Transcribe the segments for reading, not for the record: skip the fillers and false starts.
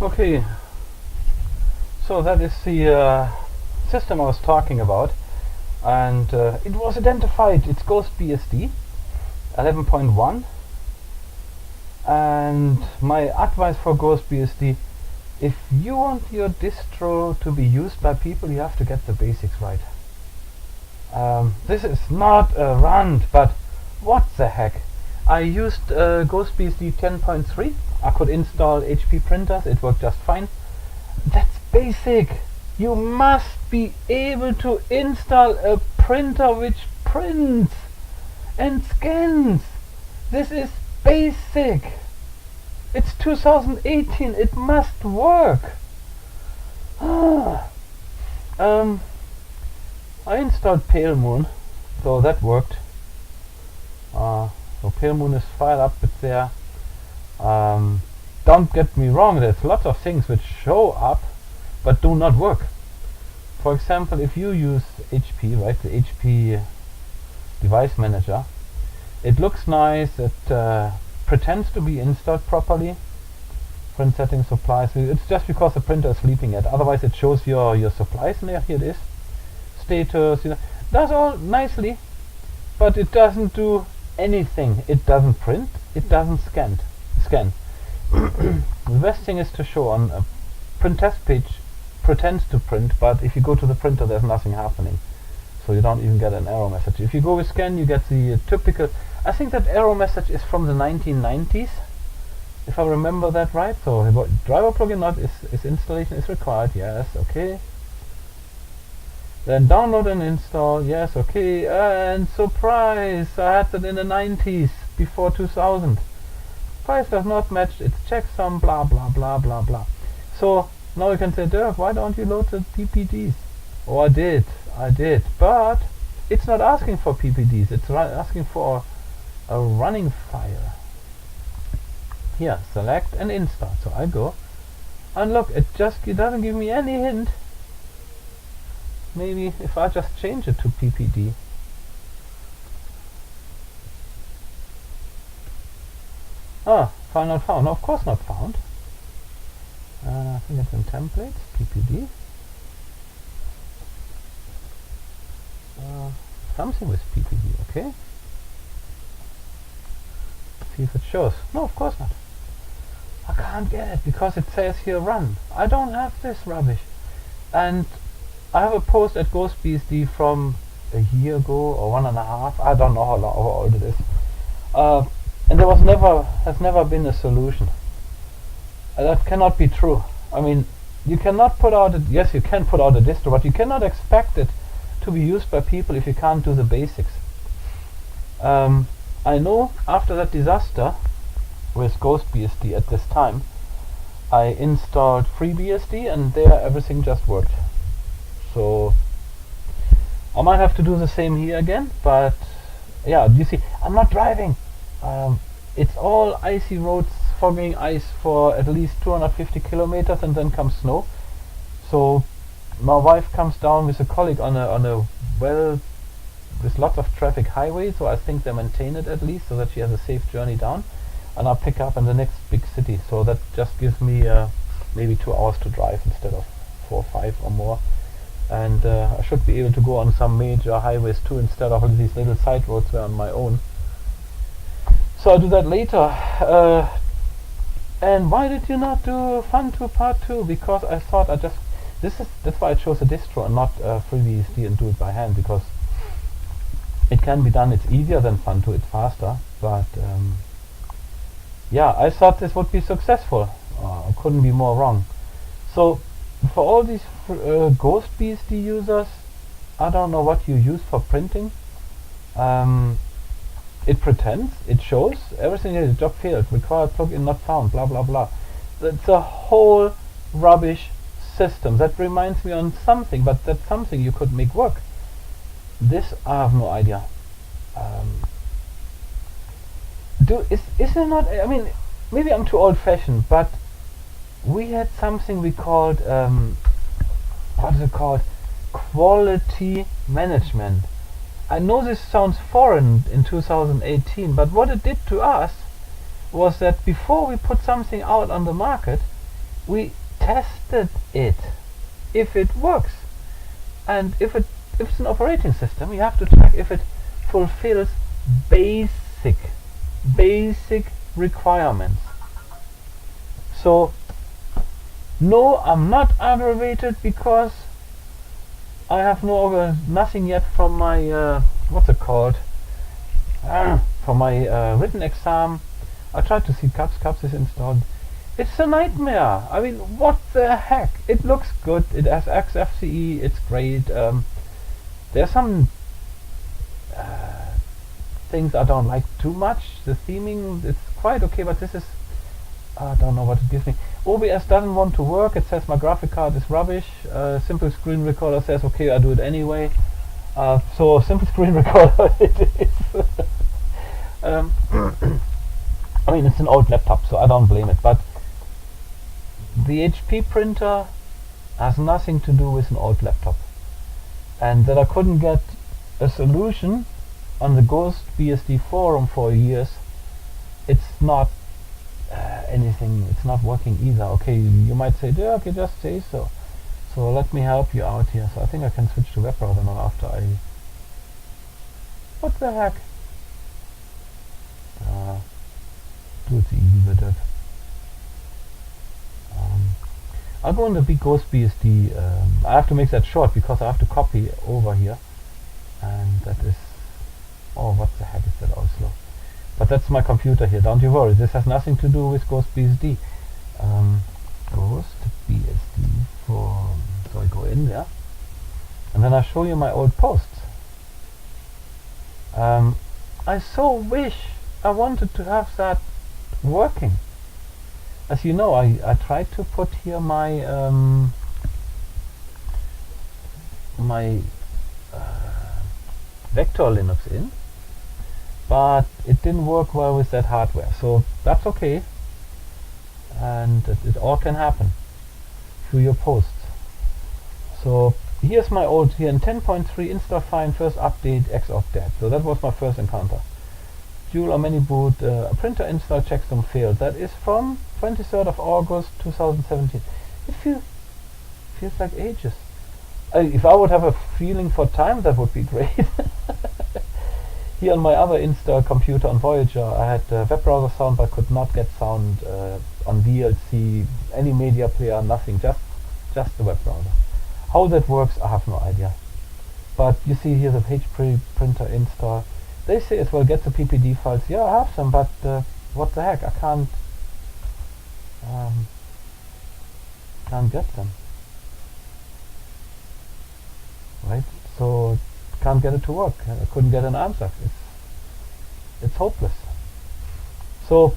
Okay, so that is the system I was talking about, and it was identified. It's GhostBSD 11.1, and my advice for GhostBSD: if you want your distro to be used by people, you have to get the basics right. This is not a rant, but what the heck? I used GhostBSD 10.3. I could install HP printers, it worked just fine. That's basic. You must be able to install a printer which prints and scans. This is basic. It's 2018, it must work. I installed Pale Moon, so that worked. So Pale Moon is fired up with there. Don't get me wrong, there's lots of things which show up but do not work. For example, if you use HP, right, the HP device manager, it looks nice, it pretends to be installed properly. Print settings, supplies, it's just because the printer is sleeping yet. Otherwise it shows your supplies in there. Here it is. Status, does all nicely, but it doesn't do anything. It doesn't print, it doesn't scan. The best thing is to show on a print test page pretends to print, but if you go to the printer there's nothing happening, so you don't even get an error message. If you go with scan, you get the typical, I think that error message is from the 1990s, if I remember that right. So driver plugin not is installation is required, yes, okay. Then download and install, yes, okay. And surprise, I had that in the 90s, before 2000. Price does not match its checksum, blah blah blah blah blah. So now you can say, Dirk, why don't you load the PPDs? Oh, I did, but it's not asking for PPDs, it's asking for a running file. Here, select and install. So I go, and look, it doesn't give me any hint. Maybe if I just change it to PPD. File not found. No, of course not found. I think it's in templates, PPD. Something with PPD, okay. See if it shows. No, of course not. I can't get it because it says here run. I don't have this rubbish. And I have a post at GhostBSD from a year ago or 1.5. I don't know how old it is. And there has never been a solution. That cannot be true. I mean, you cannot put out yes, you can put out a distro, but you cannot expect it to be used by people if you can't do the basics. I know after that disaster with GhostBSD at this time, I installed FreeBSD and there everything just worked. So I might have to do the same here again, but yeah, you see, I'm not driving. It's all icy roads, fogging ice for at least 250 kilometers, and then comes snow. So my wife comes down with a colleague on a well with lots of traffic highway, so I think they maintain it at least so that she has a safe journey down, and I'll pick up in the next big city. So that just gives me maybe 2 hours to drive instead of 4 or 5 or more. And I should be able to go on some major highways too, instead of these little side roads where on my own. So I'll do that later. And why did you not do Fun2 Part 2? Because I thought that's why I chose a distro and not FreeBSD and do it by hand, because it can be done. It's easier than Fun2, it's faster. But yeah, I thought this would be successful. I couldn't be more wrong. So for all these GhostBSD users, I don't know what you use for printing. It pretends, it shows, everything is job failed, required plugin not found, blah blah blah. That's a whole rubbish system. That reminds me on something, but that's something you could make work. This I have no idea. Is there not, I mean, maybe I'm too old-fashioned, but we had something we called, what is it called? Quality management. I know this sounds foreign in 2018, but what it did to us was that before we put something out on the market, we tested it if it works, and if it's an operating system, you have to check if it fulfills basic requirements. So no, I'm not aggravated because I have nothing yet from my what's it called, from my written exam. I tried to see Caps is installed. It's a nightmare. I mean, what the heck? It looks good. It has XFCE. It's great. There's some things I don't like too much. The theming, it's quite okay, but this is, I don't know what it gives me. OBS doesn't want to work. It says my graphic card is rubbish. Simple screen recorder says okay, I do it anyway. So simple screen recorder it is. I mean, it's an old laptop, so I don't blame it. But the HP printer has nothing to do with an old laptop, and that I couldn't get a solution on the GhostBSD forum for years. It's not anything. It's not working either. Okay, you might say, yeah, okay, just say so. So let me help you out here. So I think I can switch to web browser now after I. What the heck? Do it easy with it. I'll go in the big GhostBSD. I have to make that short because I have to copy over here, and that is. Oh, what the heck is that also? But that's my computer here. Don't you worry. This has nothing to do with GhostBSD. GhostBSD for. So I go in there, and then I show you my old posts. I so wish I wanted to have that working. As you know, I tried to put here my Vector Linux in, but it didn't work well with that hardware. So that's okay, and it all can happen through your posts. So here's my old here in 10.3 install fine first update X of dead. So that was my first encounter. Dual or many boot printer install checksum failed. That is from 23rd of August 2017. It feels like ages. If I would have a feeling for time, that would be great. Here on my other install computer on Voyager, I had web browser sound, but could not get sound on VLC, any media player, nothing, just the web browser. How that works, I have no idea. But you see here the HP printer install. They say as well get the PPD files. Yeah, I have them, but what the heck? I can't get them. Right? So can't get it to work. I couldn't get an answer. It's hopeless. So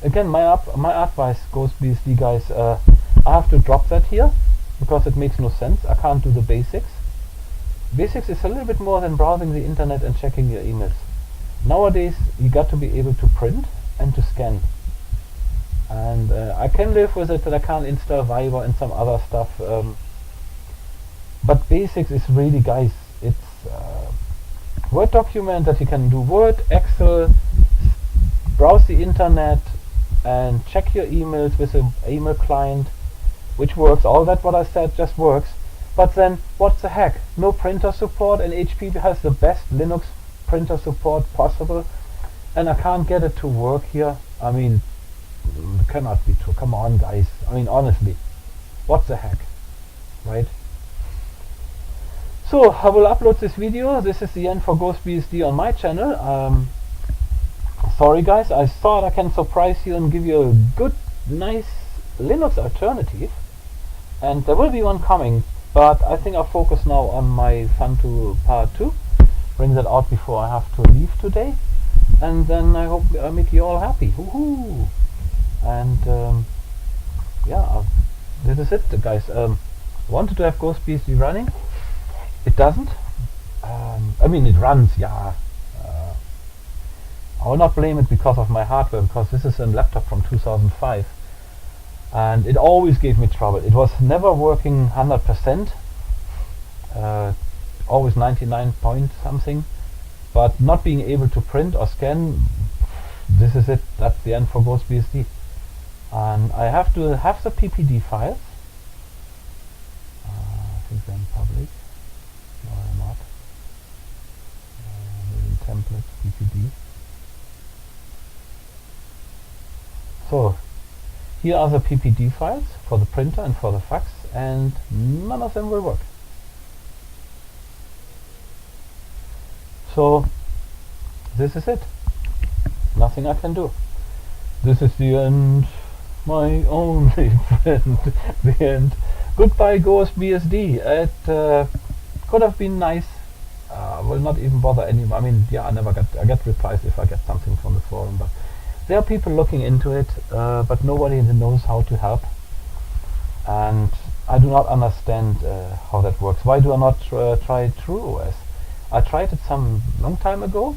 again, my advice, GhostBSD guys, I have to drop that here because it makes no sense. I can't do the basics. Basics is a little bit more than browsing the internet and checking your emails. Nowadays, you got to be able to print and to scan. And I can live with it that I can't install Viber and some other stuff. But basics is really, guys, it's Word document that you can do Word, Excel, browse the internet, and check your emails with an email client, which works. All that what I said just works. But then, what the heck? No printer support, and HP has the best Linux printer support possible, and I can't get it to work here. I mean, it cannot be true. Come on, guys. I mean, honestly, what the heck, right? So, I will upload this video. This is the end for GhostBSD on my channel. Sorry, guys. I thought I can surprise you and give you a good, nice Linux alternative, and there will be one coming. But I think I'll focus now on my Fun2 Part 2. Bring that out before I have to leave today. And then I hope I make you all happy. Woohoo! And yeah, this is it, guys. Wanted to have GhostBSD running. It doesn't. I mean, it runs, yeah. I will not blame it because of my hardware, because this is a laptop from 2005. And it always gave me trouble. It was never working 100%, always 99 point something, but not being able to print or scan. This is it. That's the end for GhostBSD. and I have to have the PPD files. I think they're in public. No, they're not. Maybe templates, PPD. So here are the PPD files for the printer and for the fax, and none of them will work. So this is it. Nothing I can do. This is the end. My only friend. The end. Goodbye GhostBSD. It could have been nice. Will not even bother anymore. I mean, yeah, I get replies if I get something from the forum, but there are people looking into it, but nobody knows how to help. And I do not understand how that works. Why do I not try TrueOS? I tried it some long time ago,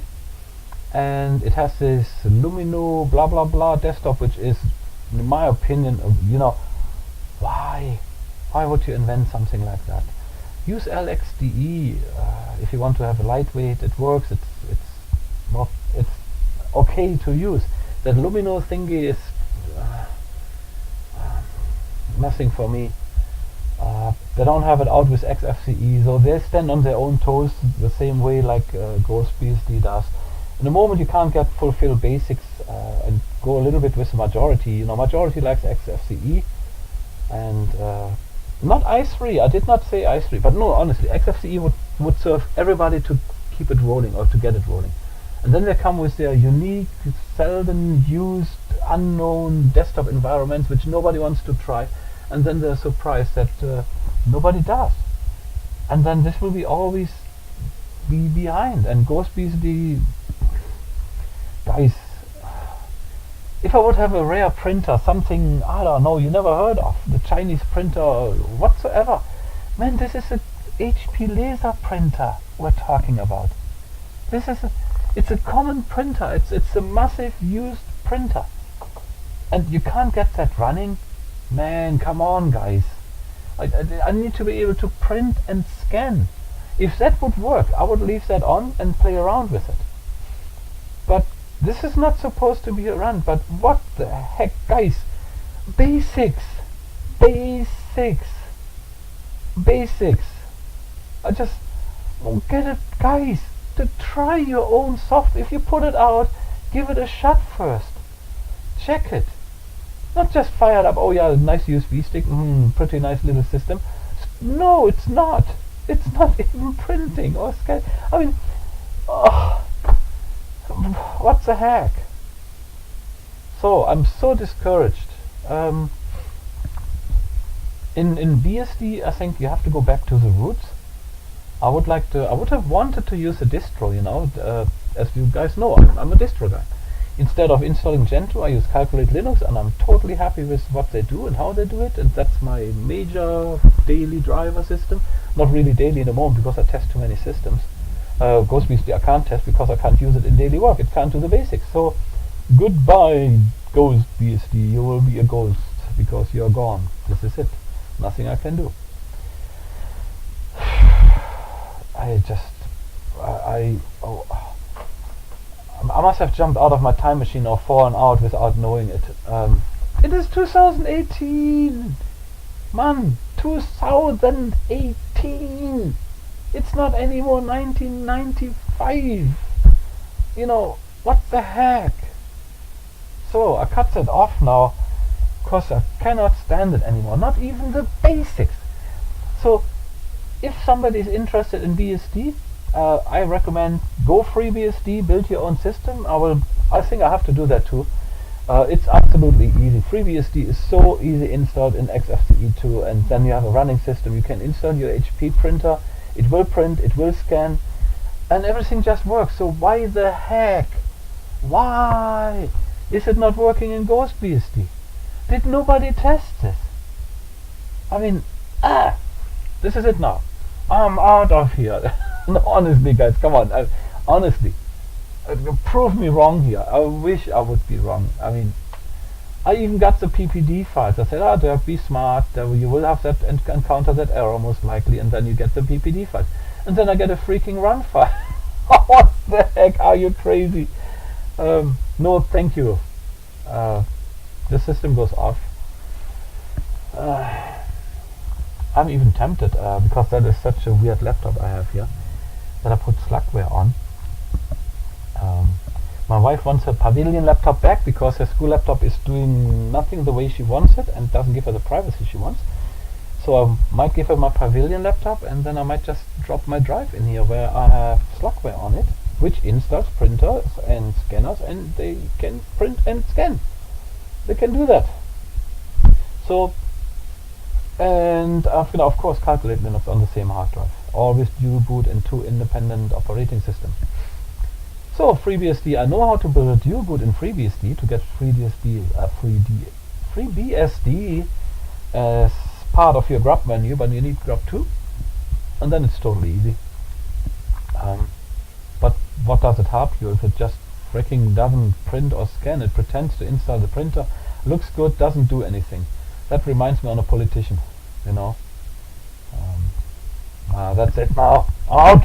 and it has this Lumino blah blah blah desktop, which is, in my opinion, why would you invent something like that? Use LXDE if you want to have a lightweight. It works. It's okay to use. That Lumino thingy is nothing for me. They don't have it out with XFCE, so they stand on their own toes the same way like GhostBSD does. In the moment you can't fulfill basics and go a little bit with the majority. Majority likes XFCE and not i3. I did not say i3, but no, honestly, XFCE would serve everybody to keep it rolling or to get it rolling. And then they come with their unique, seldom used, unknown desktop environments which nobody wants to try, and then they're surprised that nobody does. And then this will always be behind. And GhostBSD, guys, if I would have a rare printer, something, I don't know, you never heard of, the Chinese printer whatsoever, man, this is a HP laser printer we're talking about. It's a common printer. It's a massive used printer, and you can't get that running. Man, come on, guys. I need to be able to print and scan. If that would work, I would leave that on and play around with it. But this is not supposed to be a rant. But what the heck, guys? Basics. I just don't get it, guys. To try your own software. If you put it out, give it a shot first. Check it. Not just fire it up. Oh yeah, nice USB stick. Pretty nice little system. No, it's not. It's not even printing or scan. I mean, what the heck? So I'm so discouraged. In BSD, I think you have to go back to the roots. I would have wanted to use a distro, as you guys know, I'm a distro guy. Instead of installing Gentoo, I use Calculate Linux, and I'm totally happy with what they do and how they do it, and that's my major daily driver system. Not really daily in the moment because I test too many systems. GhostBSD I can't test because I can't use it in daily work. It can't do the basics. So goodbye GhostBSD, you will be a ghost because you're gone. This is it. Nothing I can do. I must have jumped out of my time machine or fallen out without knowing it. It is 2018! Man, 2018! It's not anymore 1995! What the heck? So, I cut that off now, because I cannot stand it anymore. Not even the basics. So, if somebody is interested in BSD, I recommend go FreeBSD, build your own system. I think I have to do that too. It's absolutely easy. FreeBSD is so easy installed in XFCE2, and then you have a running system. You can install your HP printer. It will print, it will scan, and everything just works. So why the heck? Why is it not working in GhostBSD? Did nobody test this? I mean, this is it now. I'm out of here. No, honestly, guys, come on. Honestly, prove me wrong here. I wish I would be wrong. I mean, I even got the PPD files. I said, Dirk, be smart. You will have that and encounter that error most likely, and then you get the PPD files. And then I get a freaking run file. What the heck? Are you crazy? No, thank you. this system goes off. I'm even tempted, because that is such a weird laptop I have here, that I put Slackware on. My wife wants her Pavilion laptop back because her school laptop is doing nothing the way she wants it and doesn't give her the privacy she wants. So I might give her my Pavilion laptop, and then I might just drop my drive in here where I have Slackware on it, which installs printers and scanners, and they can print and scan. They can do that. So, and I'm gonna of course calculate Linux on the same hard drive, always dual boot and 2 independent operating systems. So FreeBSD, I know how to build a dual boot in FreeBSD to get FreeBSD as part of your grub menu, but you need grub 2, and then it's totally easy. But what does it help you if it just freaking doesn't print or scan? It pretends to install the printer, looks good, doesn't do anything. That reminds me of a politician, you know. That's it now. Out!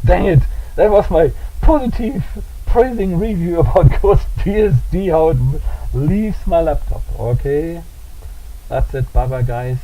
Dang it! That was my positive praising review about GhostBSD, how it leaves my laptop. Okay? That's it. Bye bye, guys.